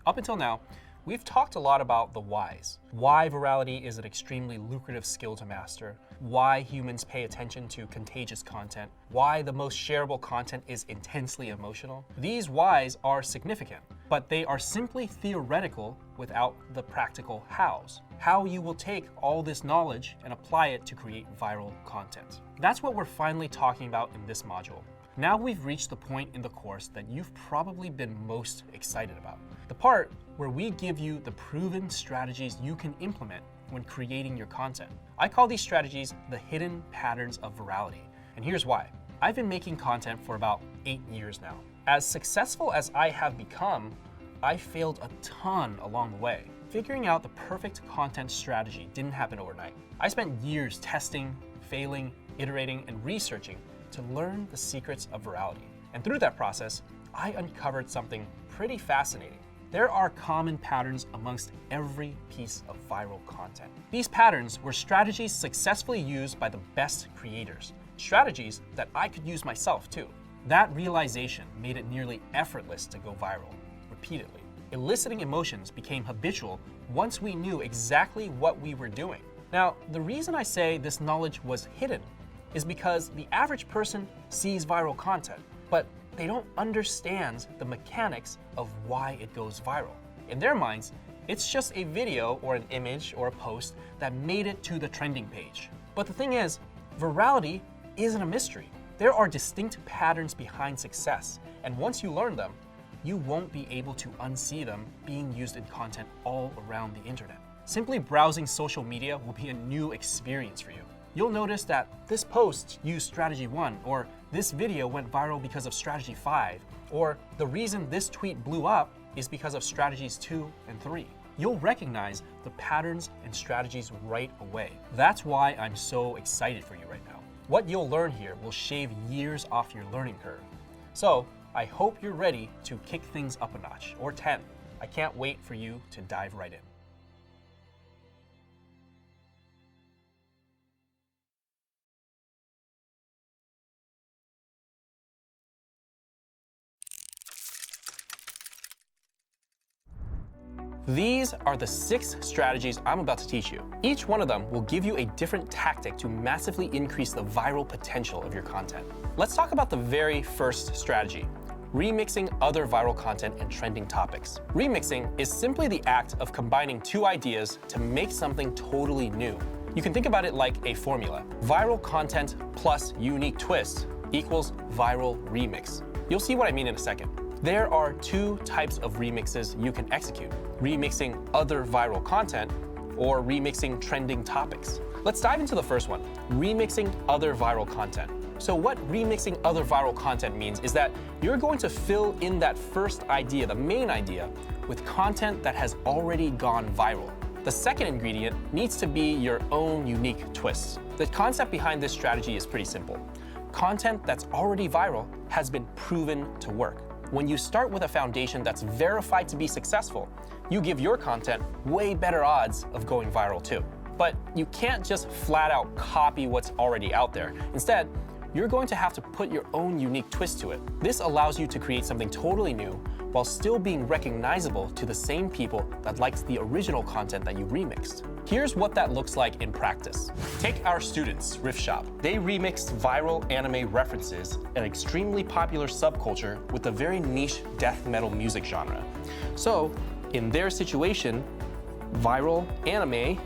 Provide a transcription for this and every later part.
Up until now, we've talked a lot about the whys. Why virality is an extremely lucrative skill to master, why humans pay attention to contagious content, why the most shareable content is intensely emotional. These whys are significant, but they are simply theoretical without the practical hows. How you will take all this knowledge and apply it to create viral content. That's what we're finally talking about in this module. Now we've reached the point in the course that you've probably been most excited about. The part where we give you the proven strategies you can implement when creating your content. I call these strategies the hidden patterns of virality. And here's why. I've been making content for about 8 years now. As successful as I have become, I failed a ton along the way. Figuring out the perfect content strategy didn't happen overnight. I spent years testing, failing, iterating, and researching to learn the secrets of virality. And through that process, I uncovered something pretty fascinating. There are common patterns amongst every piece of viral content. These patterns were strategies successfully used by the best creators, strategies that I could use myself too. That realization made it nearly effortless to go viral, repeatedly. Eliciting emotions became habitual once we knew exactly what we were doing. Now, the reason I say this knowledge was hidden is because the average person sees viral content, but they don't understand the mechanics of why it goes viral. In their minds, it's just a video or an image or a post that made it to the trending page. But the thing is, virality isn't a mystery. There are distinct patterns behind success, and once you learn them, you won't be able to unsee them being used in content all around the internet. Simply browsing social media will be a new experience for you. You'll notice that this post used strategy 1, or this video went viral because of strategy 5, or the reason this tweet blew up is because of strategies 2 and 3. You'll recognize the patterns and strategies right away. That's why I'm so excited for you right now. What you'll learn here will shave years off your learning curve. So I hope you're ready to kick things up a notch, or 10. I can't wait for you to dive right in. These are the 6 strategies I'm about to teach you. Each one of them will give you a different tactic to massively increase the viral potential of your content. Let's talk about the very first strategy: remixing other viral content and trending topics. Remixing is simply the act of combining 2 ideas to make something totally new. You can think about it like a formula. Viral content plus unique twists equals viral remix. You'll see what I mean in a second. There are 2 types of remixes you can execute: remixing other viral content or remixing trending topics. Let's dive into the first one, remixing other viral content. So what remixing other viral content means is that you're going to fill in that first idea, the main idea, with content that has already gone viral. The second ingredient needs to be your own unique twist. The concept behind this strategy is pretty simple. Content that's already viral has been proven to work. When you start with a foundation that's verified to be successful, you give your content way better odds of going viral too. But you can't just flat out copy what's already out there. Instead, you're going to have to put your own unique twist to it. This allows you to create something totally new while still being recognizable to the same people that liked the original content that you remixed. Here's what that looks like in practice. Take our students, Riff Shop. They remixed viral anime references, an extremely popular subculture with a very niche death metal music genre. So, in their situation, viral anime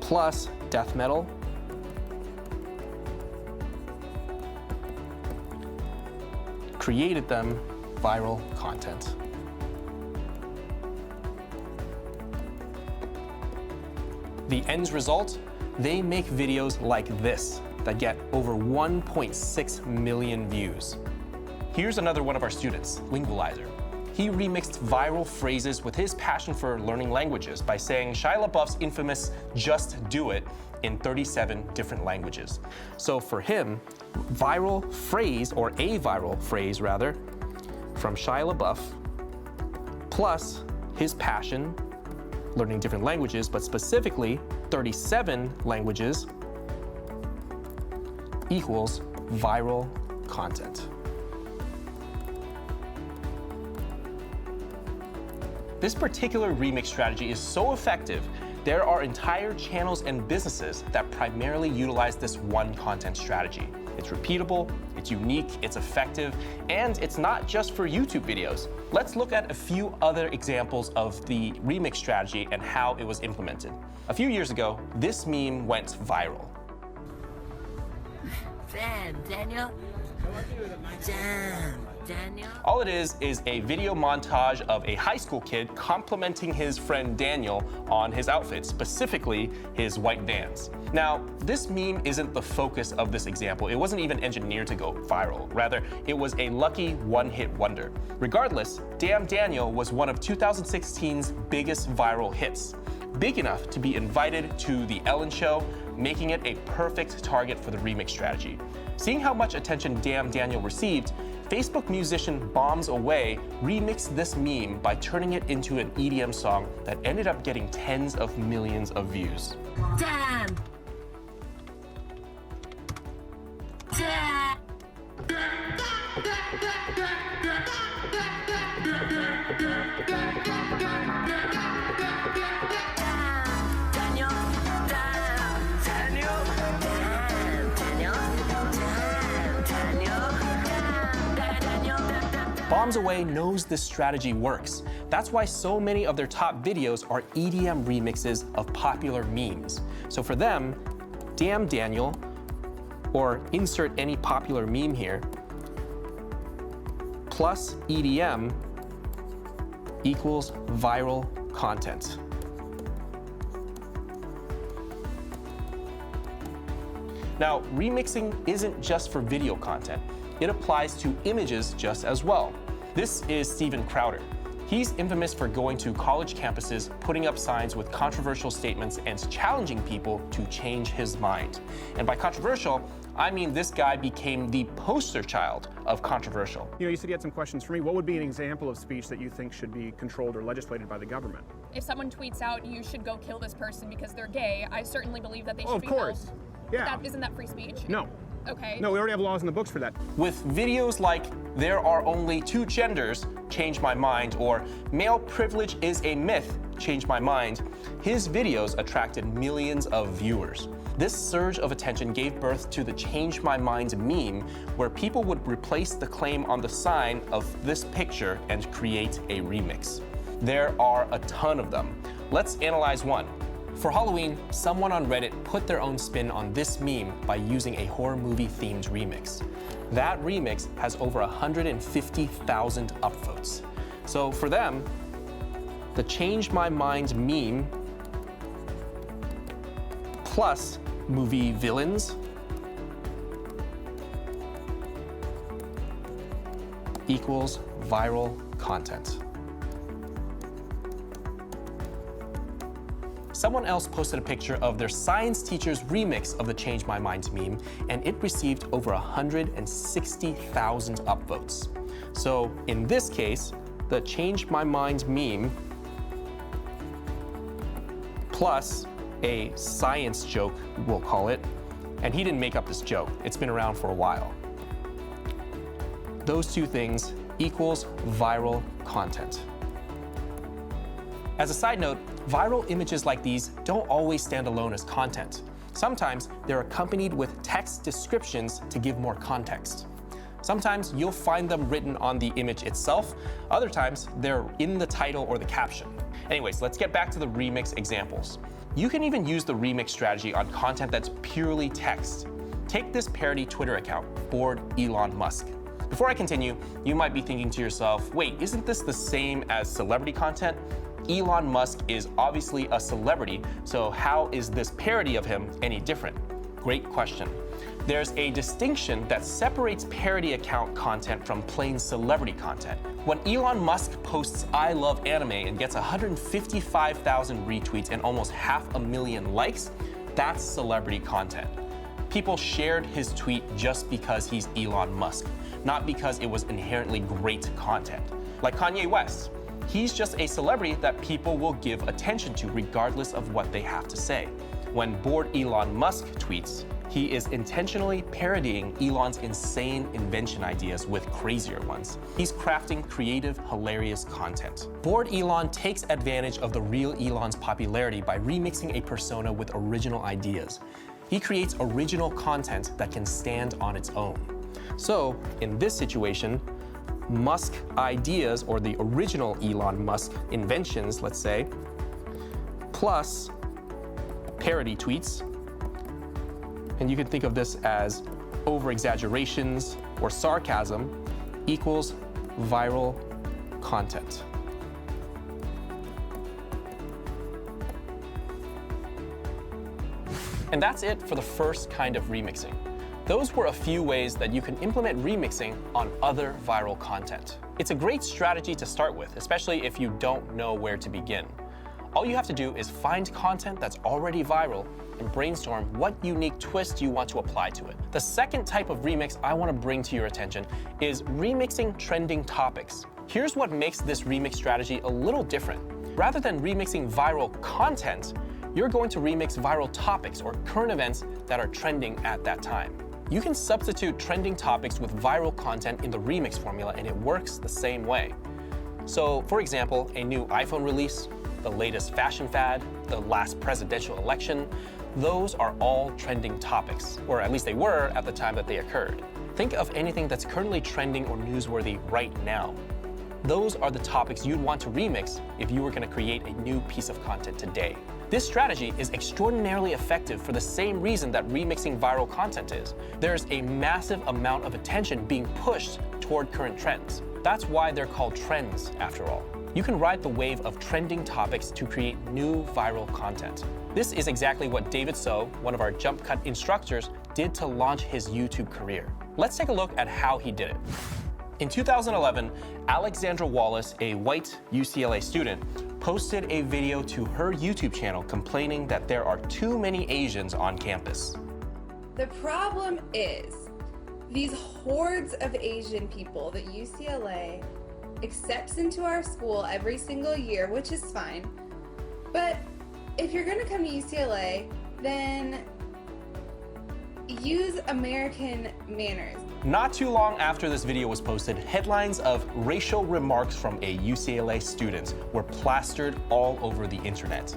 plus death metal created them viral content. The end result? They make videos like this that get over 1.6 million views. Here's another one of our students, Lingualizer. He remixed viral phrases with his passion for learning languages by saying Shia LaBeouf's infamous "just do it" in 37 different languages. So for him, viral phrase, or a viral phrase rather, from Shia LaBeouf, plus his passion, learning different languages, but specifically 37 languages, equals viral content. This particular remix strategy is so effective, there are entire channels and businesses that primarily utilize this one content strategy. It's repeatable, it's unique, it's effective, and it's not just for YouTube videos. Let's look at a few other examples of the remix strategy and how it was implemented. A few years ago, this meme went viral. Damn, Daniel. Damn, Daniel. All it is a video montage of a high school kid complimenting his friend Daniel on his outfit, specifically his white Vans. Now, this meme isn't the focus of this example. It wasn't even engineered to go viral. Rather, it was a lucky one-hit wonder. Regardless, Damn Daniel was one of 2016's biggest viral hits, big enough to be invited to The Ellen Show, making it a perfect target for the remix strategy. Seeing how much attention Damn Daniel received, Facebook musician Bombs Away remixed this meme by turning it into an EDM song that ended up getting tens of millions of views. Damn. Damn. Bombs Away knows this strategy works. That's why so many of their top videos are EDM remixes of popular memes. So for them, Damn Daniel, or insert any popular meme here, plus EDM equals viral content. Now, remixing isn't just for video content. It applies to images just as well. This is Steven Crowder. He's infamous for going to college campuses, putting up signs with controversial statements and challenging people to change his mind. And by controversial, I mean this guy became the poster child of controversial. You know, you said you had some questions for me. What would be an example of speech that you think should be controlled or legislated by the government? If someone tweets out, you should go kill this person because they're gay, I certainly believe that they should Of be course. held. Yeah. Isn't that free speech? No. Okay. No, we already have laws in the books for that. With videos like "There are only two genders," change my mind, or "Male privilege is a myth," change my mind, his videos attracted millions of viewers. This surge of attention gave birth to the Change My Mind meme, where people would replace the claim on the sign of this picture and create a remix. There are a ton of them. Let's analyze one. For Halloween, someone on Reddit put their own spin on this meme by using a horror movie themed remix. That remix has over 150,000 upvotes. So for them, the Change My Mind meme plus movie villains equals viral content. Someone else posted a picture of their science teacher's remix of the Change My Mind meme, and it received over 160,000 upvotes. So in this case, the Change My Mind meme plus a science joke, we'll call it, and he didn't make up this joke. It's been around for a while. Those two things equals viral content. As a side note, viral images like these don't always stand alone as content. Sometimes they're accompanied with text descriptions to give more context. Sometimes you'll find them written on the image itself. Other times they're in the title or the caption. Anyways, let's get back to the remix examples. You can even use the remix strategy on content that's purely text. Take this parody Twitter account, Bored Elon Musk. Before I continue, you might be thinking to yourself, wait, isn't this the same as celebrity content? Elon Musk is obviously a celebrity, so how is this parody of him any different? Great question. There's a distinction that separates parody account content from plain celebrity content. When Elon Musk posts "I love anime" and gets 155,000 retweets and almost 500,000 likes, that's celebrity content. People shared his tweet just because he's Elon Musk, not because it was inherently great content. Like Kanye West. He's just a celebrity that people will give attention to regardless of what they have to say. When Bored Elon Musk tweets, He is intentionally parodying Elon's insane invention ideas with crazier ones. He's crafting creative, hilarious content. Bored Elon takes advantage of the real Elon's popularity by remixing a persona with original ideas. He creates original content that can stand on its own. So, in this situation, Musk ideas, or the original Elon Musk inventions, let's say, plus parody tweets, and you can think of this as over-exaggerations or sarcasm, equals viral content. And that's it for the first kind of remixing. Those were a few ways that you can implement remixing on other viral content. It's a great strategy to start with, especially if you don't know where to begin. All you have to do is find content that's already viral and brainstorm what unique twist you want to apply to it. The second type of remix I want to bring to your attention is remixing trending topics. Here's what makes this remix strategy a little different. Rather than remixing viral content, you're going to remix viral topics or current events that are trending at that time. You can substitute trending topics with viral content in the remix formula, and it works the same way. So, for example, a new iPhone release, the latest fashion fad, the last presidential election, those are all trending topics, or at least they were at the time that they occurred. Think of anything that's currently trending or newsworthy right now. Those are the topics you'd want to remix if you were going to create a new piece of content today. This strategy is extraordinarily effective for the same reason that remixing viral content is. There's a massive amount of attention being pushed toward current trends. That's why they're called trends, after all. You can ride the wave of trending topics to create new viral content. This is exactly what David So, one of our jump cut instructors, did to launch his YouTube career. Let's take a look at how he did it. In 2011, Alexandra Wallace, a white UCLA student, posted a video to her YouTube channel complaining that there are too many Asians on campus. The problem is these hordes of Asian people that UCLA accepts into our school every single year, which is fine. But if you're going to come to UCLA, then use American manners. Not too long after this video was posted, headlines of racial remarks from a UCLA student were plastered all over the internet.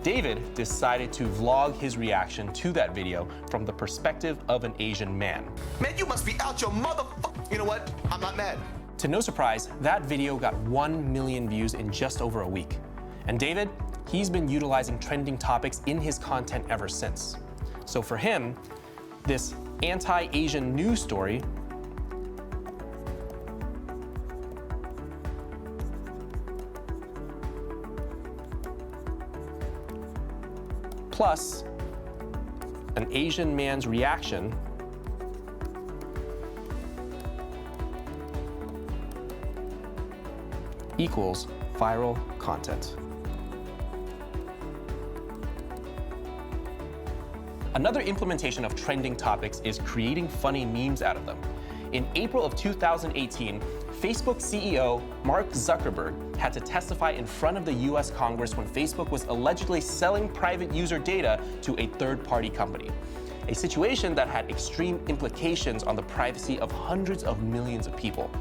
David decided to vlog his reaction to that video from the perspective of an Asian man. Man, you must be out your motherfucker. You know what? I'm not mad. To no surprise, that video got 1 million views in just over a week. And David, he's been utilizing trending topics in his content ever since. So for him, this anti-Asian news story plus an Asian man's reaction equals viral content. Another implementation of trending topics is creating funny memes out of them. In April of 2018, Facebook CEO Mark Zuckerberg had to testify in front of the US Congress when Facebook was allegedly selling private user data to a third-party company, a situation that had extreme implications on the privacy of hundreds of millions of people.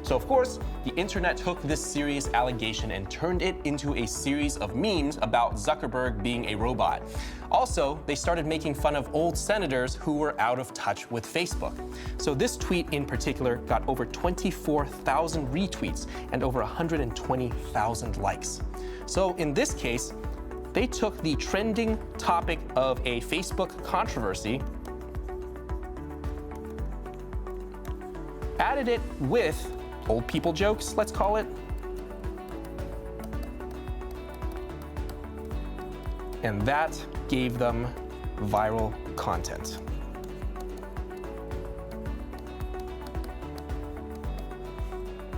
So of course, the internet took this serious allegation and turned it into a series of memes about Zuckerberg being a robot. Also, they started making fun of old senators who were out of touch with Facebook. So this tweet in particular got over 24,000 retweets and over 120,000 likes. So in this case, they took the trending topic of a Facebook controversy, added it with old people jokes, let's call it, and that gave them viral content.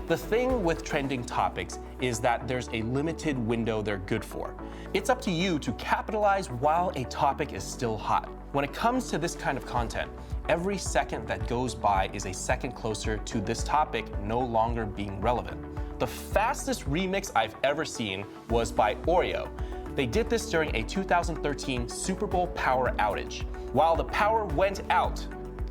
The thing with trending topics is that there's a limited window they're good for. It's up to you to capitalize while a topic is still hot. When it comes to this kind of content, every second that goes by is a second closer to this topic no longer being relevant. The fastest remix I've ever seen was by Oreo. They did this during a 2013 Super Bowl power outage. While the power went out,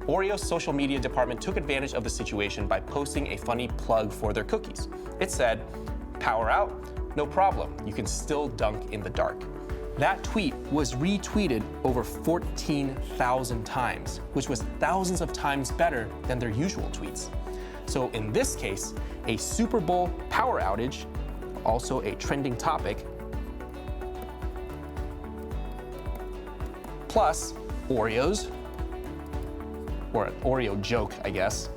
Oreo's social media department took advantage of the situation by posting a funny plug for their cookies. It said, "Power out? No problem. You can still dunk in the dark." That tweet was retweeted over 14,000 times, which was thousands of times better than their usual tweets. So in this case, a Super Bowl power outage, also a trending topic, plus Oreos, or an Oreo joke, I guess,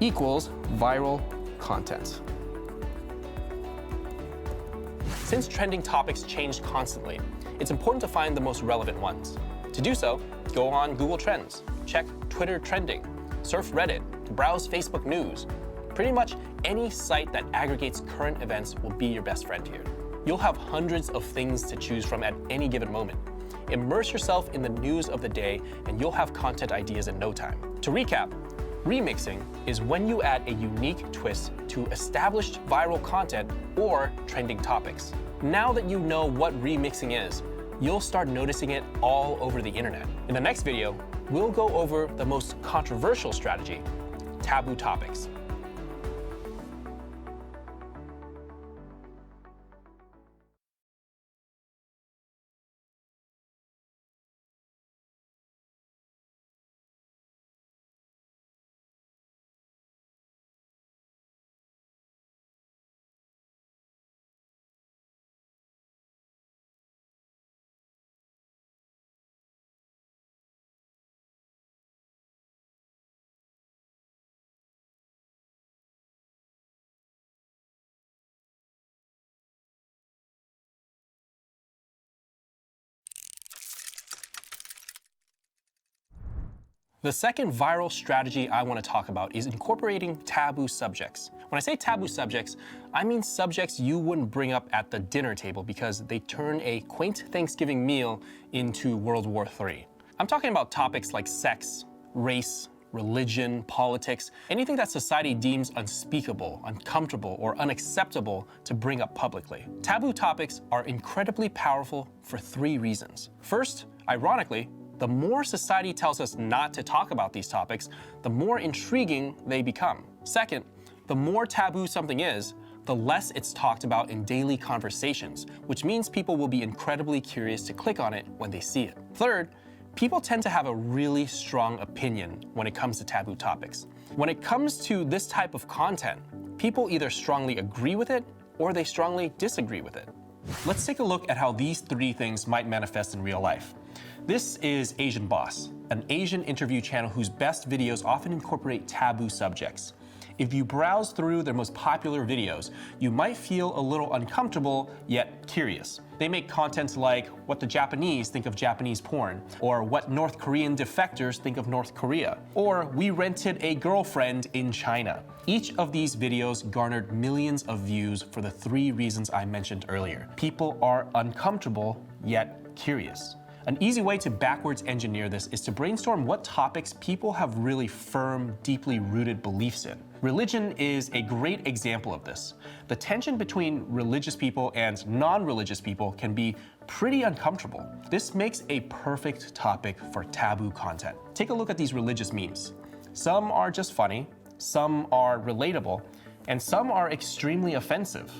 equals viral content. Since trending topics change constantly, it's important to find the most relevant ones. To do so, go on Google Trends, check Twitter trending, surf Reddit, browse Facebook News. Pretty much any site that aggregates current events will be your best friend here. You'll have hundreds of things to choose from at any given moment. Immerse yourself in the news of the day and you'll have content ideas in no time. To recap, remixing is when you add a unique twist to established viral content or trending topics. Now that you know what remixing is, you'll start noticing it all over the internet. In the next video, we'll go over the most controversial strategy, taboo topics. The second viral strategy I want to talk about is incorporating taboo subjects. When I say taboo subjects, I mean subjects you wouldn't bring up at the dinner table because they turn a quaint Thanksgiving meal into World War III. I'm talking about topics like sex, race, religion, politics, anything that society deems unspeakable, uncomfortable, or unacceptable to bring up publicly. Taboo topics are incredibly powerful for 3 reasons. First, ironically, the more society tells us not to talk about these topics, the more intriguing they become. Second, the more taboo something is, the less it's talked about in daily conversations, which means people will be incredibly curious to click on it when they see it. Third, people tend to have a really strong opinion when it comes to taboo topics. When it comes to this type of content, people either strongly agree with it or they strongly disagree with it. Let's take a look at how these 3 things might manifest in real life. This is Asian Boss, an Asian interview channel whose best videos often incorporate taboo subjects. If you browse through their most popular videos, you might feel a little uncomfortable, yet curious. They make content like what the Japanese think of Japanese porn, or what North Korean defectors think of North Korea, or we rented a girlfriend in China. Each of these videos garnered millions of views for the 3 reasons I mentioned earlier. People are uncomfortable, yet curious. An easy way to backwards engineer this is to brainstorm what topics people have really firm, deeply rooted beliefs in. Religion is a great example of this. The tension between religious people and non-religious people can be pretty uncomfortable. This makes a perfect topic for taboo content. Take a look at these religious memes. Some are just funny, some are relatable, and some are extremely offensive.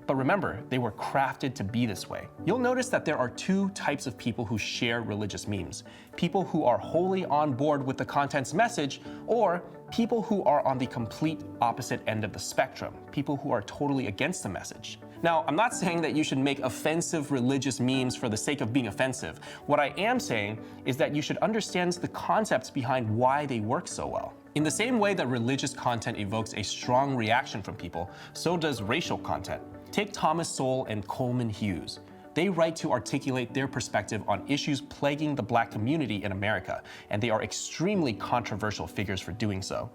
But remember, they were crafted to be this way. You'll notice that there are 2 types of people who share religious memes. People who are wholly on board with the content's message, or people who are on the complete opposite end of the spectrum, people who are totally against the message. Now, I'm not saying that you should make offensive religious memes for the sake of being offensive. What I am saying is that you should understand the concepts behind why they work so well. In the same way that religious content evokes a strong reaction from people, so does racial content. Take Thomas Sowell and Coleman Hughes. They write to articulate their perspective on issues plaguing the Black community in America, and they are extremely controversial figures for doing so.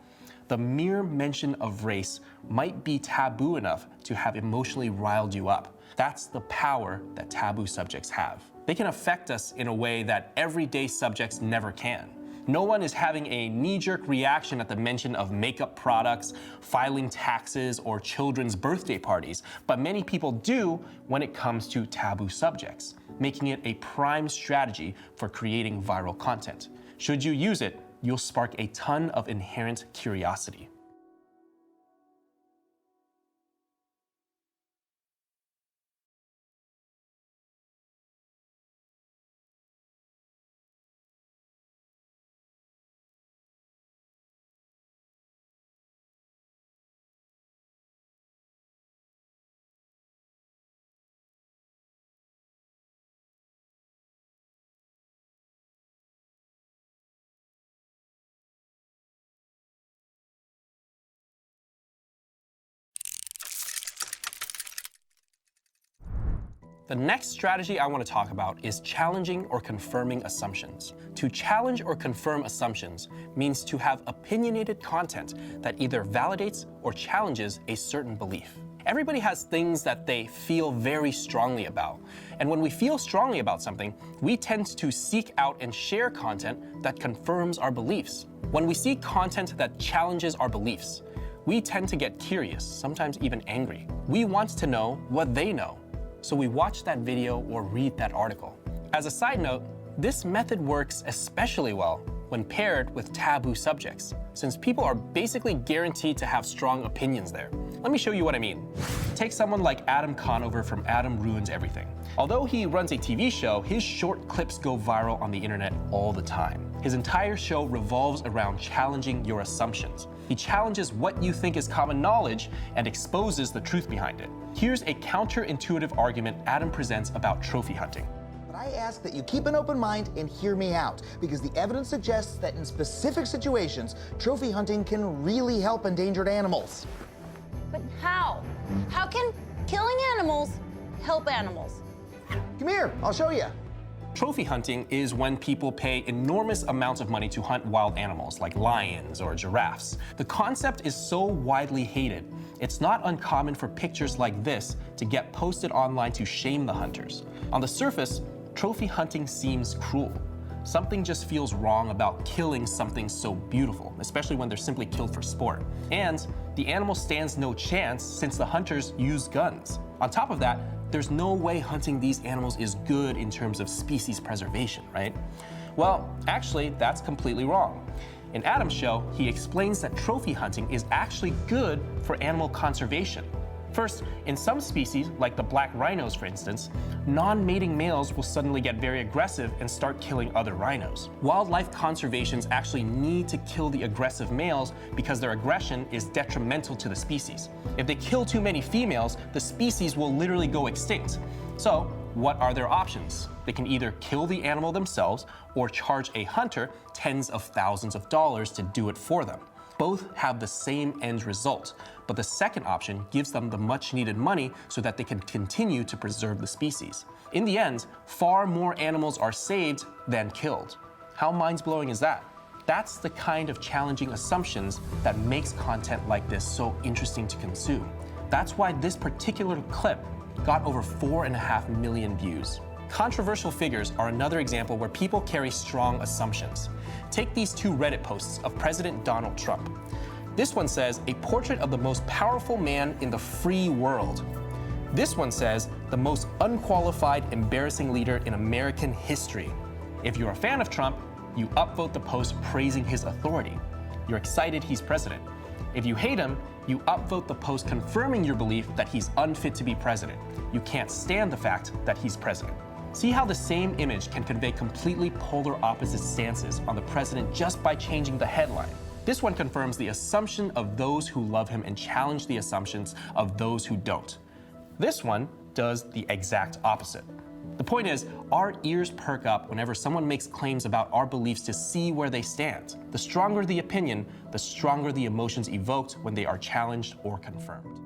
The mere mention of race might be taboo enough to have emotionally riled you up. That's the power that taboo subjects have. They can affect us in a way that everyday subjects never can. No one is having a knee-jerk reaction at the mention of makeup products, filing taxes, or children's birthday parties, but many people do when it comes to taboo subjects, making it a prime strategy for creating viral content. Should you use it, you'll spark a ton of inherent curiosity. The next strategy I want to talk about is challenging or confirming assumptions. To challenge or confirm assumptions means to have opinionated content that either validates or challenges a certain belief. Everybody has things that they feel very strongly about. And when we feel strongly about something, we tend to seek out and share content that confirms our beliefs. When we see content that challenges our beliefs, we tend to get curious, sometimes even angry. We want to know what they know, so we watch that video or read that article. As a side note, this method works especially well when paired with taboo subjects, since people are basically guaranteed to have strong opinions there. Let me show you what I mean. Take someone like Adam Conover from Adam Ruins Everything. Although he runs a TV show, his short clips go viral on the internet all the time. His entire show revolves around challenging your assumptions. He challenges what you think is common knowledge and exposes the truth behind it. Here's a counterintuitive argument Adam presents about trophy hunting. But I ask that you keep an open mind and hear me out, because the evidence suggests that in specific situations, trophy hunting can really help endangered animals. But how? How can killing animals help animals? Come here, I'll show you. Trophy hunting is when people pay enormous amounts of money to hunt wild animals like lions or giraffes. The concept is so widely hated, it's not uncommon for pictures like this to get posted online to shame the hunters. On the surface, trophy hunting seems cruel. Something just feels wrong about killing something so beautiful, especially when they're simply killed for sport. And the animal stands no chance since the hunters use guns. On top of that, there's no way hunting these animals is good in terms of species preservation, right? Well, actually, that's completely wrong. In Adam's show, he explains that trophy hunting is actually good for animal conservation. First, in some species, like the black rhinos for instance, non-mating males will suddenly get very aggressive and start killing other rhinos. Wildlife conservations actually need to kill the aggressive males because their aggression is detrimental to the species. If they kill too many females, the species will literally go extinct. So, what are their options? They can either kill the animal themselves or charge a hunter tens of thousands of dollars to do it for them. Both have the same end result, but the second option gives them the much needed money so that they can continue to preserve the species. In the end, far more animals are saved than killed. How mind-blowing is that? That's the kind of challenging assumptions that makes content like this so interesting to consume. That's why this particular clip got over 4.5 million views. Controversial figures are another example where people carry strong assumptions. Take these two Reddit posts of President Donald Trump. This one says, a portrait of the most powerful man in the free world. This one says, the most unqualified, embarrassing leader in American history. If you're a fan of Trump, you upvote the post praising his authority. You're excited he's president. If you hate him, you upvote the post confirming your belief that he's unfit to be president. You can't stand the fact that he's president. See how the same image can convey completely polar opposite stances on the president just by changing the headline. This one confirms the assumption of those who love him and challenge the assumptions of those who don't. This one does the exact opposite. The point is, our ears perk up whenever someone makes claims about our beliefs to see where they stand. The stronger the opinion, the stronger the emotions evoked when they are challenged or confirmed.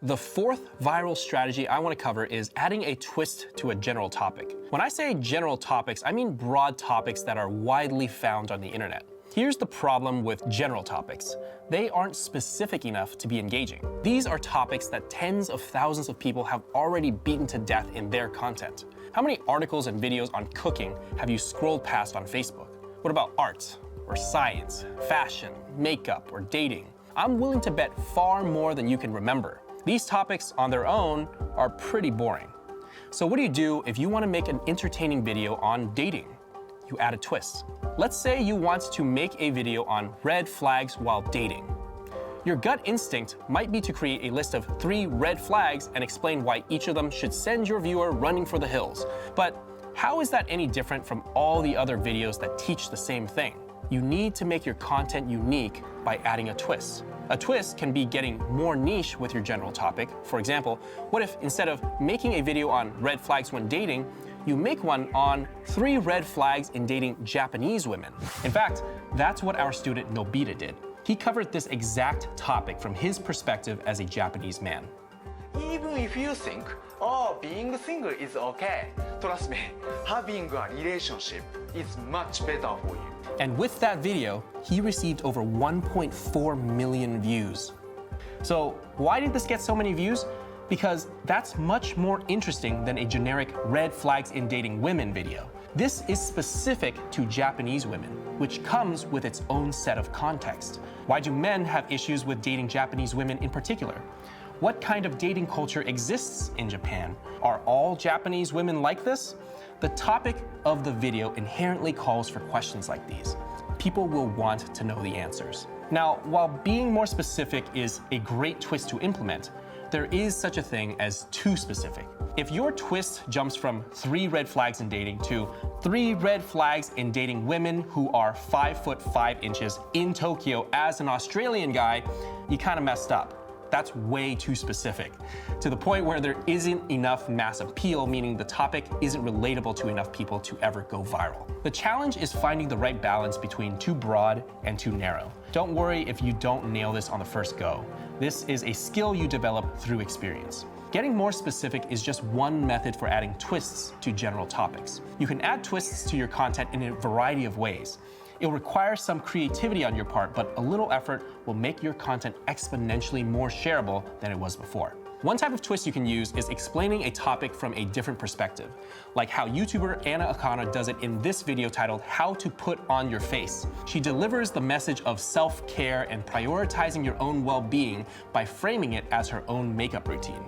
The fourth viral strategy I want to cover is adding a twist to a general topic. When I say general topics, I mean broad topics that are widely found on the internet. Here's the problem with general topics. They aren't specific enough to be engaging. These are topics that tens of thousands of people have already beaten to death in their content. How many articles and videos on cooking have you scrolled past on Facebook? What about art, or science, fashion, makeup, or dating? I'm willing to bet far more than you can remember. These topics on their own are pretty boring. So what do you do if you want to make an entertaining video on dating? You add a twist. Let's say you want to make a video on red flags while dating. Your gut instinct might be to create a list of 3 red flags and explain why each of them should send your viewer running for the hills. But how is that any different from all the other videos that teach the same thing? You need to make your content unique by adding a twist. A twist can be getting more niche with your general topic. For example, what if instead of making a video on red flags when dating, you make one on 3 red flags in dating Japanese women? In fact, that's what our student Nobita did. He covered this exact topic from his perspective as a Japanese man. Even if you think, oh, being single is okay, trust me, having a relationship is much better for you. And with that video, he received over 1.4 million views. So why did this get so many views? Because that's much more interesting than a generic red flags in dating women video. This is specific to Japanese women, which comes with its own set of context. Why do men have issues with dating Japanese women in particular? What kind of dating culture exists in Japan? Are all Japanese women like this? The topic of the video inherently calls for questions like these. People will want to know the answers. Now, while being more specific is a great twist to implement, there is such a thing as too specific. If your twist jumps from 3 red flags in dating to 3 red flags in dating women who are 5 foot 5 inches in Tokyo as an Australian guy, you kind of messed up. That's way too specific, to the point where there isn't enough mass appeal, meaning the topic isn't relatable to enough people to ever go viral. The challenge is finding the right balance between too broad and too narrow. Don't worry if you don't nail this on the first go. This is a skill you develop through experience. Getting more specific is just one method for adding twists to general topics. You can add twists to your content in a variety of ways. It'll require some creativity on your part, but a little effort will make your content exponentially more shareable than it was before. One type of twist you can use is explaining a topic from a different perspective, like how YouTuber Anna Akana does it in this video titled How to Put on Your Face. She delivers the message of self-care and prioritizing your own well-being by framing it as her own makeup routine.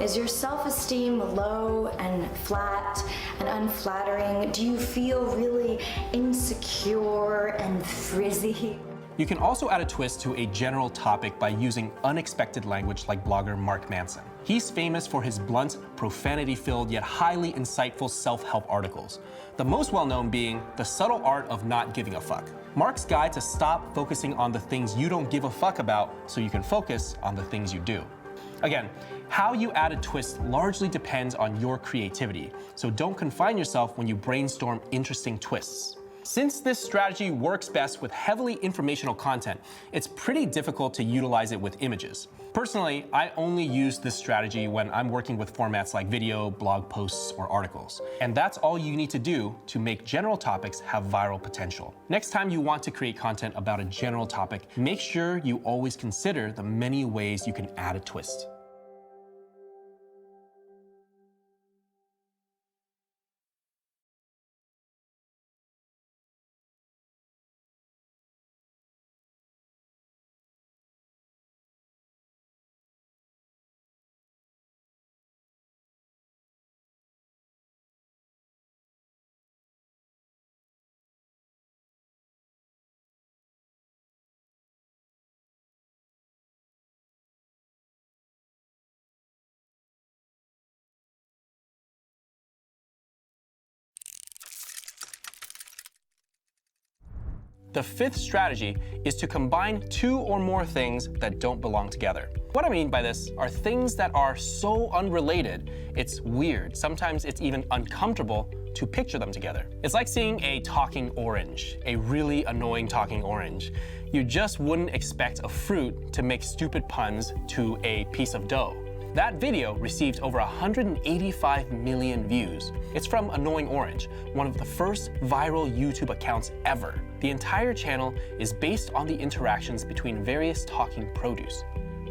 Is your self-esteem low and flat and unflattering? Do you feel really insecure and frizzy? You can also add a twist to a general topic by using unexpected language like blogger Mark Manson. He's famous for his blunt, profanity-filled yet highly insightful self-help articles. The most well-known being The Subtle Art of Not Giving a Fuck. Mark's guide to stop focusing on the things you don't give a fuck about so you can focus on the things you do. Again, how you add a twist largely depends on your creativity, so don't confine yourself when you brainstorm interesting twists. Since this strategy works best with heavily informational content, it's pretty difficult to utilize it with images. Personally, I only use this strategy when I'm working with formats like video, blog posts, or articles. And that's all you need to do to make general topics have viral potential. Next time you want to create content about a general topic, make sure you always consider the many ways you can add a twist. The fifth strategy is to combine 2 or more things that don't belong together. What I mean by this are things that are so unrelated, it's weird. Sometimes it's even uncomfortable to picture them together. It's like seeing a talking orange, a really annoying talking orange. You just wouldn't expect a fruit to make stupid puns to a piece of dough. That video received over 185 million views. It's from Annoying Orange, one of the first viral YouTube accounts ever. The entire channel is based on the interactions between various talking produce.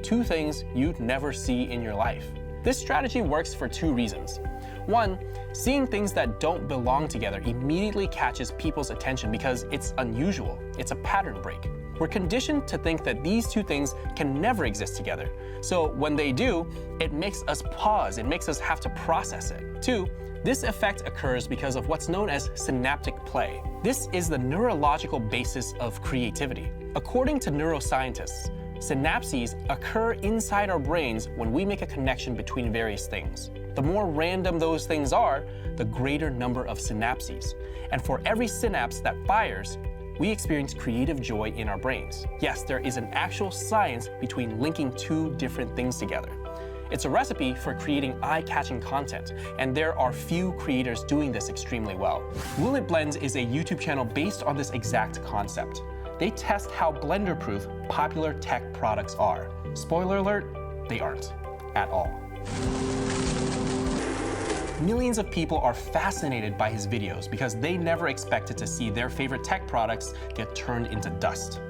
Two things you'd never see in your life. This strategy works for two reasons. One, seeing things that don't belong together immediately catches people's attention because it's unusual. It's a pattern break. We're conditioned to think that these two things can never exist together. So when they do, it makes us pause. It makes us have to process it. Two, this effect occurs because of what's known as synaptic play. This is the neurological basis of creativity. According to neuroscientists, synapses occur inside our brains when we make a connection between various things. The more random those things are, the greater number of synapses. And for every synapse that fires, we experience creative joy in our brains. Yes, there is an actual science between linking two different things together. It's a recipe for creating eye-catching content, and there are few creators doing this extremely well. Will It Blends is a YouTube channel based on this exact concept. They test how blender-proof popular tech products are. Spoiler alert, they aren't at all. Millions of people are fascinated by his videos because they never expected to see their favorite tech products get turned into dust.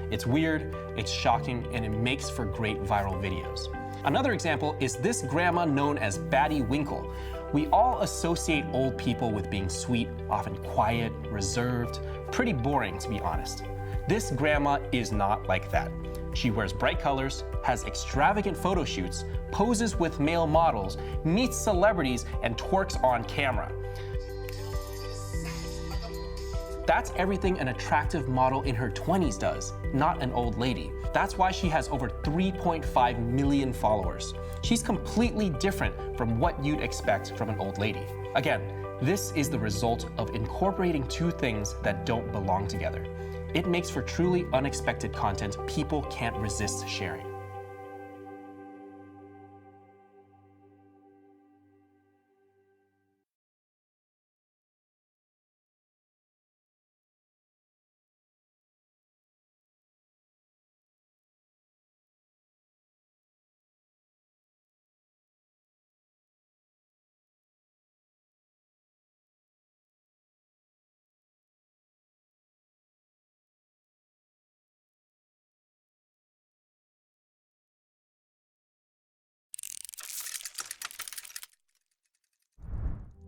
It's weird, it's shocking, and it makes for great viral videos. Another example is this grandma known as Batty Winkle. We all associate old people with being sweet, often quiet, reserved, pretty boring to be honest. This grandma is not like that. She wears bright colors, has extravagant photo shoots, poses with male models, meets celebrities, and twerks on camera. That's everything an attractive model in her 20s does, not an old lady. That's why she has over 3.5 million followers. She's completely different from what you'd expect from an old lady. Again, this is the result of incorporating two things that don't belong together. It makes for truly unexpected content people can't resist sharing.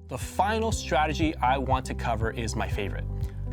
The final strategy I want to cover is my favorite,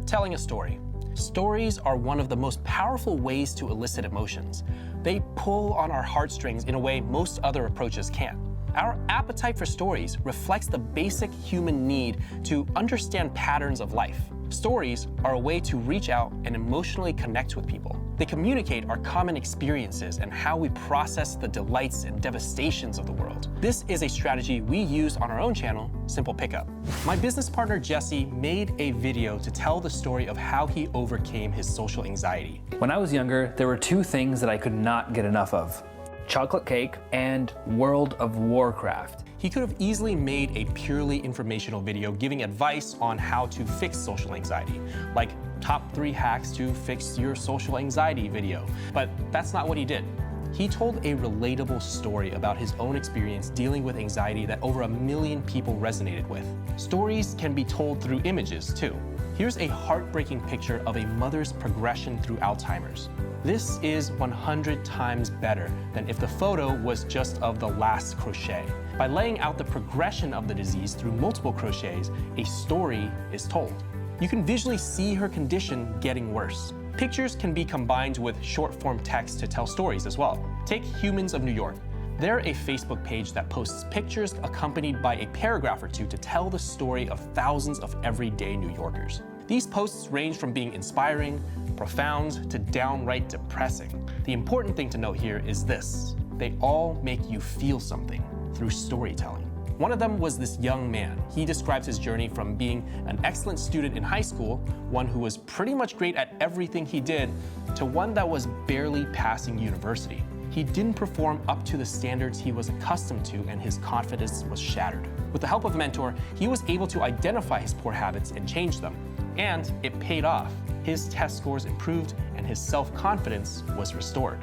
telling a story. Stories are one of the most powerful ways to elicit emotions. They pull on our heartstrings in a way most other approaches can't. Our appetite for stories reflects the basic human need to understand patterns of life. Stories are a way to reach out and emotionally connect with people. They communicate our common experiences and how we process the delights and devastations of the world. This is a strategy we use on our own channel, Simple Pickup. My business partner Jesse made a video to tell the story of how he overcame his social anxiety. When I was younger, there were two things that I could not get enough of: chocolate cake and World of Warcraft. He could have easily made a purely informational video giving advice on how to fix social anxiety, like top 3 hacks to fix your social anxiety video. But that's not what he did. He told a relatable story about his own experience dealing with anxiety that over 1 million people resonated with. Stories can be told through images too. Here's a heartbreaking picture of a mother's progression through Alzheimer's. This is 100 times better than if the photo was just of the last crochet. By laying out the progression of the disease through multiple crochets, a story is told. You can visually see her condition getting worse. Pictures can be combined with short-form text to tell stories as well. Take Humans of New York. They're a Facebook page that posts pictures accompanied by a paragraph or two to tell the story of thousands of everyday New Yorkers. These posts range from being inspiring, profound, to downright depressing. The important thing to note here is this: they all make you feel something through storytelling. One of them was this young man. He describes his journey from being an excellent student in high school, one who was pretty much great at everything he did, to one that was barely passing university. He didn't perform up to the standards he was accustomed to, and his confidence was shattered. With the help of a mentor, he was able to identify his poor habits and change them. And it paid off. His test scores improved, and his self-confidence was restored.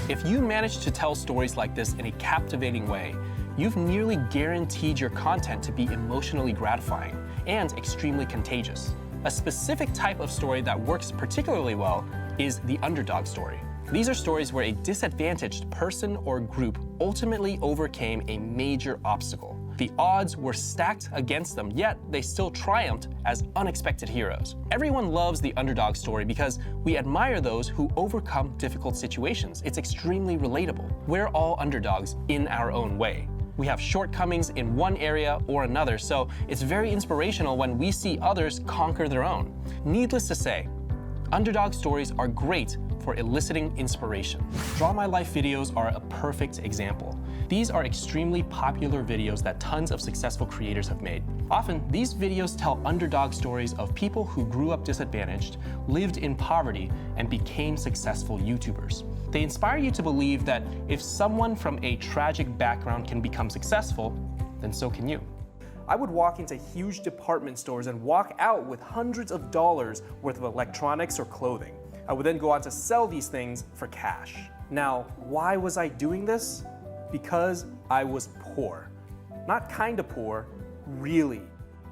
If you manage to tell stories like this in a captivating way, you've nearly guaranteed your content to be emotionally gratifying and extremely contagious. A specific type of story that works particularly well is the underdog story. These are stories where a disadvantaged person or group ultimately overcame a major obstacle. The odds were stacked against them, yet they still triumphed as unexpected heroes. Everyone loves the underdog story because we admire those who overcome difficult situations. It's extremely relatable. We're all underdogs in our own way. We have shortcomings in one area or another, so it's very inspirational when we see others conquer their own. Needless to say, underdog stories are great for eliciting inspiration. Draw My Life videos are a perfect example. These are extremely popular videos that tons of successful creators have made. Often, these videos tell underdog stories of people who grew up disadvantaged, lived in poverty, and became successful YouTubers. They inspire you to believe that if someone from a tragic background can become successful, then so can you. I would walk into huge department stores and walk out with hundreds of dollars worth of electronics or clothing. I would then go on to sell these things for cash. Now, why was I doing this? Because I was poor. Not kinda poor, really.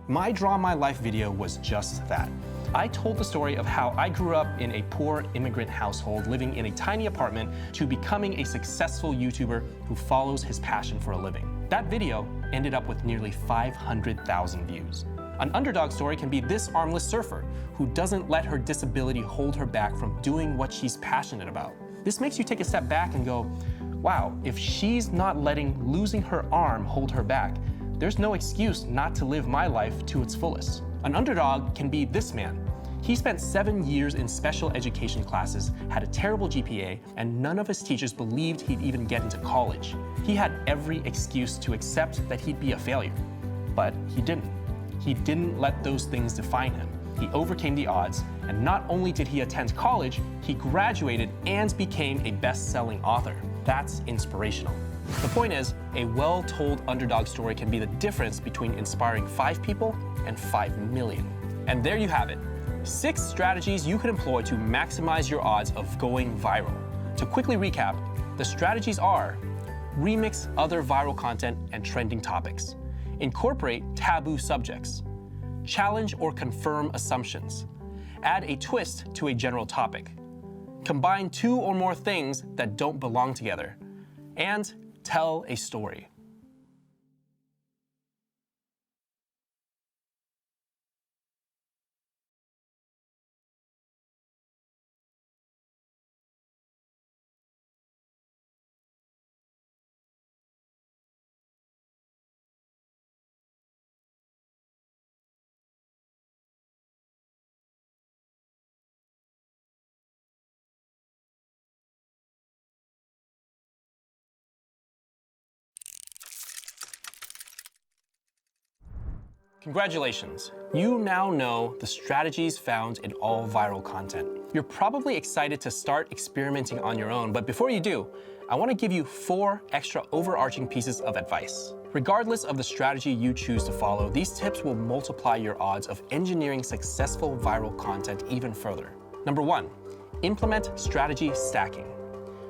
My Draw My Life video was just that. I told the story of how I grew up in a poor immigrant household living in a tiny apartment to becoming a successful YouTuber who follows his passion for a living. That video ended up with nearly 500,000 views. An underdog story can be this armless surfer who doesn't let her disability hold her back from doing what she's passionate about. This makes you take a step back and go, wow, if she's not letting losing her arm hold her back, there's no excuse not to live my life to its fullest. An underdog can be this man. He spent 7 years in special education classes, had a terrible GPA, and none of his teachers believed he'd even get into college. He had every excuse to accept that he'd be a failure, but he didn't. He didn't let those things define him. He overcame the odds, and not only did he attend college, he graduated and became a best-selling author. That's inspirational. The point is, a well-told underdog story can be the difference between inspiring 5 people and 5 million. And there you have it. 6 strategies you can employ to maximize your odds of going viral. To quickly recap, the strategies are: remix other viral content and trending topics, incorporate taboo subjects, challenge or confirm assumptions, add a twist to a general topic, combine 2 or more things that don't belong together, and tell a story. Congratulations, you now know the strategies found in all viral content. You're probably excited to start experimenting on your own, but before you do, I want to give you 4 extra overarching pieces of advice. Regardless of the strategy you choose to follow, these tips will multiply your odds of engineering successful viral content even further. Number 1, implement strategy stacking.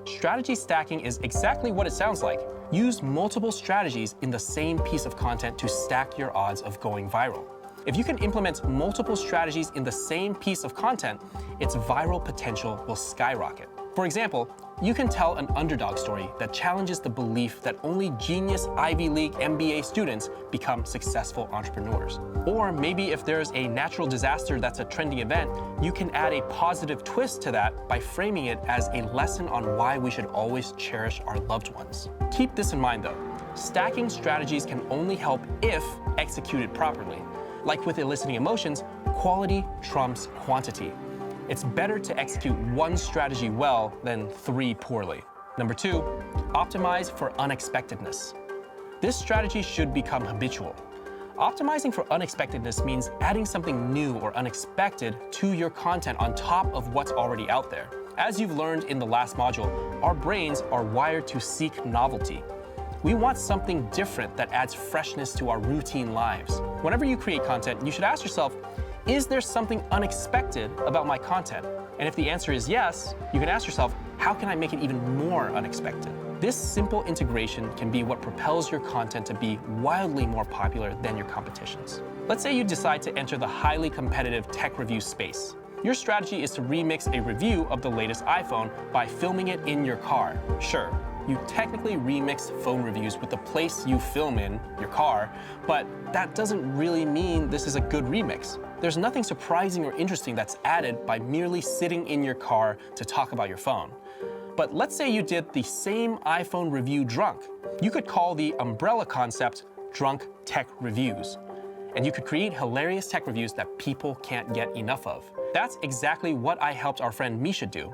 Strategy stacking is exactly what it sounds like. Use multiple strategies in the same piece of content to stack your odds of going viral. If you can implement multiple strategies in the same piece of content, its viral potential will skyrocket. For example, you can tell an underdog story that challenges the belief that only genius Ivy League MBA students become successful entrepreneurs. Or maybe if there's a natural disaster that's a trending event, you can add a positive twist to that by framing it as a lesson on why we should always cherish our loved ones. Keep this in mind though, stacking strategies can only help if executed properly. Like with eliciting emotions, quality trumps quantity. It's better to execute 1 strategy well than 3 poorly. Number 2, optimize for unexpectedness. This strategy should become habitual. Optimizing for unexpectedness means adding something new or unexpected to your content on top of what's already out there. As you've learned in the last module, our brains are wired to seek novelty. We want something different that adds freshness to our routine lives. Whenever you create content, you should ask yourself, Is there something unexpected about my content? And if the answer is yes, you can ask yourself, how can I make it even more unexpected? This simple integration can be what propels your content to be wildly more popular than your competition's. Let's say you decide to enter the highly competitive tech review space. Your strategy is to remix a review of the latest iPhone by filming it in your car. Sure, you technically remix phone reviews with the place you film in, your car, but that doesn't really mean this is a good remix. There's nothing surprising or interesting that's added by merely sitting in your car to talk about your phone. But let's say you did the same iPhone review drunk. You could call the umbrella concept Drunk Tech Reviews. And you could create hilarious tech reviews that people can't get enough of. That's exactly what I helped our friend Misha do.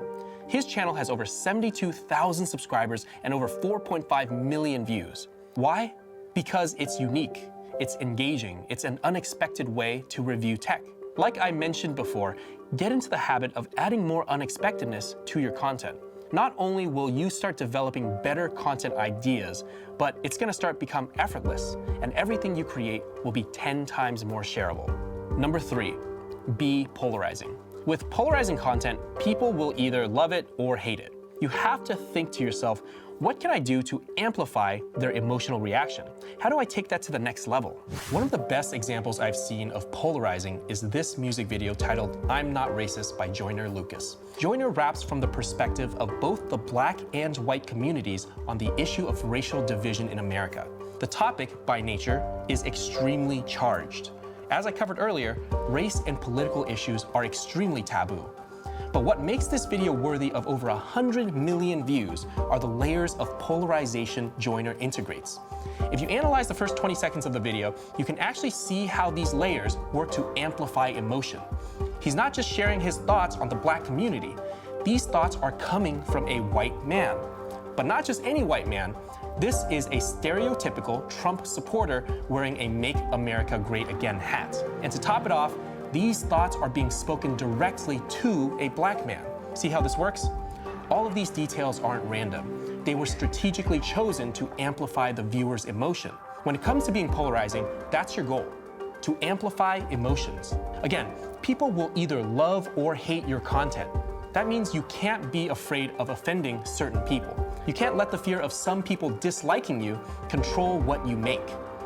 His channel has over 72,000 subscribers and over 4.5 million views. Why? Because it's unique, it's engaging, it's an unexpected way to review tech. Like I mentioned before, get into the habit of adding more unexpectedness to your content. Not only will you start developing better content ideas, but it's gonna start become effortless, and everything you create will be 10 times more shareable. Number 3, be polarizing. With polarizing content, people will either love it or hate it. You have to think to yourself, what can I do to amplify their emotional reaction? How do I take that to the next level? One of the best examples I've seen of polarizing is this music video titled I'm Not Racist by Joyner Lucas. Joyner raps from the perspective of both the black and white communities on the issue of racial division in America. The topic, by nature, is extremely charged. As I covered earlier, race and political issues are extremely taboo. But what makes this video worthy of over 100 million views are the layers of polarization Joyner integrates. If you analyze the first 20 seconds of the video, you can actually see how these layers work to amplify emotion. He's not just sharing his thoughts on the black community. These thoughts are coming from a white man. But not just any white man. This is a stereotypical Trump supporter wearing a Make America Great Again hat. And to top it off, these thoughts are being spoken directly to a black man. See how this works? All of these details aren't random. They were strategically chosen to amplify the viewer's emotion. When it comes to being polarizing, that's your goal, to amplify emotions. Again, people will either love or hate your content. That means you can't be afraid of offending certain people. You can't let the fear of some people disliking you control what you make.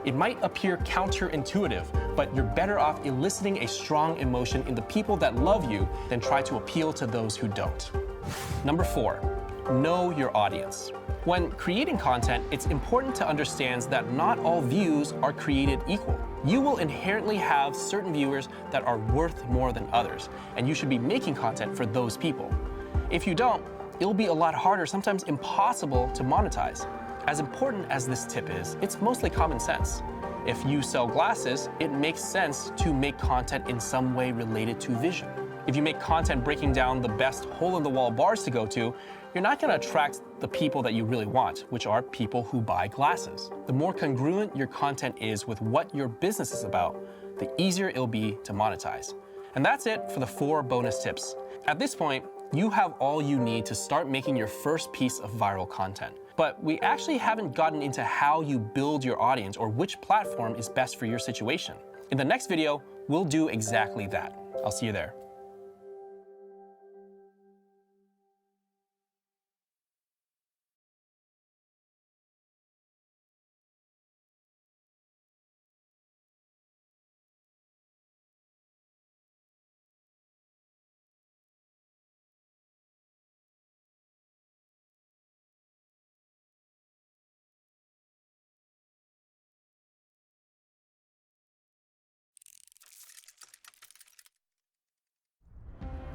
It might appear counterintuitive, but you're better off eliciting a strong emotion in the people that love you than try to appeal to those who don't. Number 4, know your audience. When creating content, it's important to understand that not all views are created equal. You will inherently have certain viewers that are worth more than others, and you should be making content for those people. If you don't, it'll be a lot harder, sometimes impossible to monetize. As important as this tip is, it's mostly common sense. If you sell glasses, it makes sense to make content in some way related to vision. If you make content breaking down the best hole-in-the-wall bars to go to, you're not going to attract the people that you really want, which are people who buy glasses. The more congruent your content is with what your business is about, the easier it'll be to monetize. And that's it for the 4 bonus tips. At this point, you have all you need to start making your first piece of viral content. But we actually haven't gotten into how you build your audience or which platform is best for your situation. In the next video, we'll do exactly that. I'll see you there.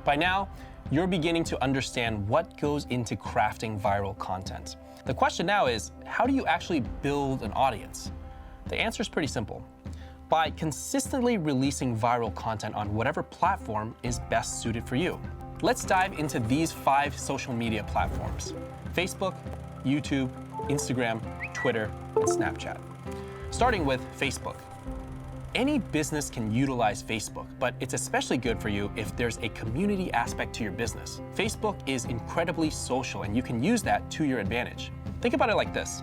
By now, you're beginning to understand what goes into crafting viral content. The question now is, how do you actually build an audience? The answer is pretty simple. By consistently releasing viral content on whatever platform is best suited for you. Let's dive into these 5 social media platforms: Facebook, YouTube, Instagram, Twitter, and Snapchat. Starting with Facebook. Any business can utilize Facebook, but it's especially good for you if there's a community aspect to your business. Facebook is incredibly social, and you can use that to your advantage. Think about it like this.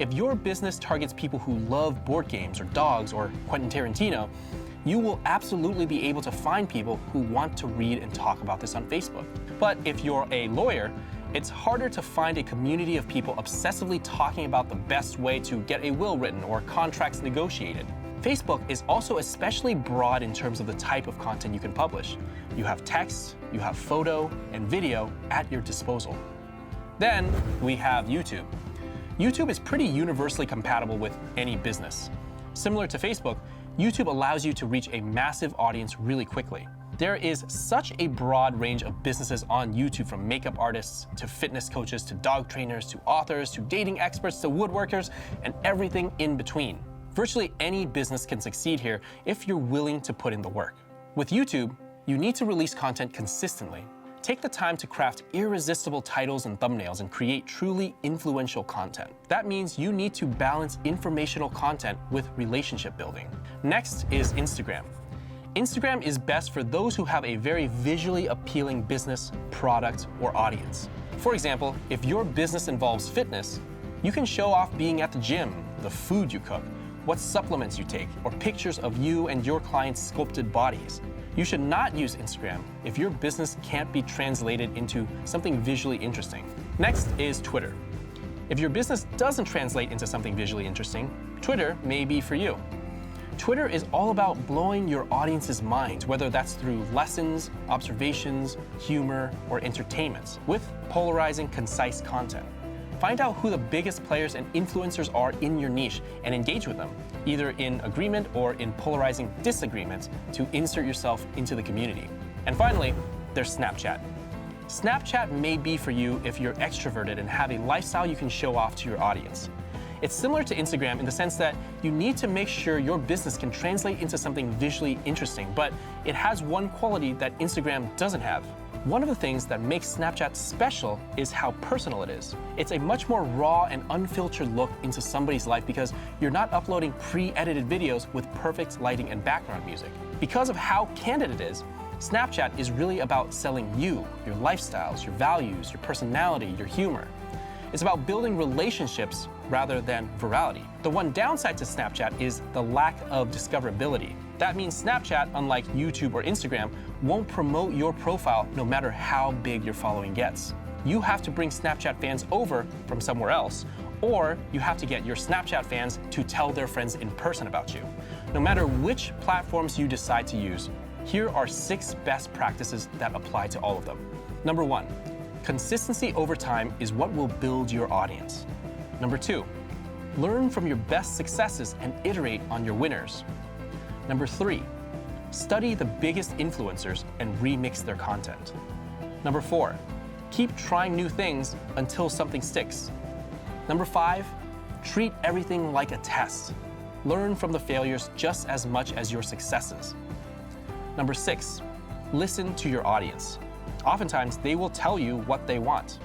If your business targets people who love board games or dogs or Quentin Tarantino, you will absolutely be able to find people who want to read and talk about this on Facebook. But if you're a lawyer, it's harder to find a community of people obsessively talking about the best way to get a will written or contracts negotiated. Facebook is also especially broad in terms of the type of content you can publish. You have text, you have photo, and video at your disposal. Then we have YouTube. YouTube is pretty universally compatible with any business. Similar to Facebook, YouTube allows you to reach a massive audience really quickly. There is such a broad range of businesses on YouTube, from makeup artists to fitness coaches to dog trainers to authors to dating experts to woodworkers and everything in between. Virtually any business can succeed here if you're willing to put in the work. With YouTube, you need to release content consistently. Take the time to craft irresistible titles and thumbnails and create truly influential content. That means you need to balance informational content with relationship building. Next is Instagram. Instagram is best for those who have a very visually appealing business, product, or audience. For example, if your business involves fitness, you can show off being at the gym, the food you cook, what supplements you take, or pictures of you and your clients' sculpted bodies. You should not use Instagram if your business can't be translated into something visually interesting. Next is Twitter. If your business doesn't translate into something visually interesting, Twitter may be for you. Twitter is all about blowing your audience's minds, whether that's through lessons, observations, humor, or entertainment, with polarizing, concise content. Find out who the biggest players and influencers are in your niche and engage with them, either in agreement or in polarizing disagreements, to insert yourself into the community. And finally, there's Snapchat. Snapchat may be for you if you're extroverted and have a lifestyle you can show off to your audience. It's similar to Instagram in the sense that you need to make sure your business can translate into something visually interesting, but it has one quality that Instagram doesn't have. One of the things that makes Snapchat special is how personal it is. It's a much more raw and unfiltered look into somebody's life because you're not uploading pre-edited videos with perfect lighting and background music. Because of how candid it is, Snapchat is really about selling you, your lifestyles, your values, your personality, your humor. It's about building relationships rather than virality. The one downside to Snapchat is the lack of discoverability. That means Snapchat, unlike YouTube or Instagram, won't promote your profile no matter how big your following gets. You have to bring Snapchat fans over from somewhere else, or you have to get your Snapchat fans to tell their friends in person about you. No matter which platforms you decide to use, here are 6 best practices that apply to all of them. Number 1, consistency over time is what will build your audience. Number 2, learn from your best successes and iterate on your winners. Number 3, study the biggest influencers and remix their content. Number 4, keep trying new things until something sticks. Number 5, treat everything like a test. Learn from the failures just as much as your successes. Number 6, listen to your audience. Oftentimes, they will tell you what they want.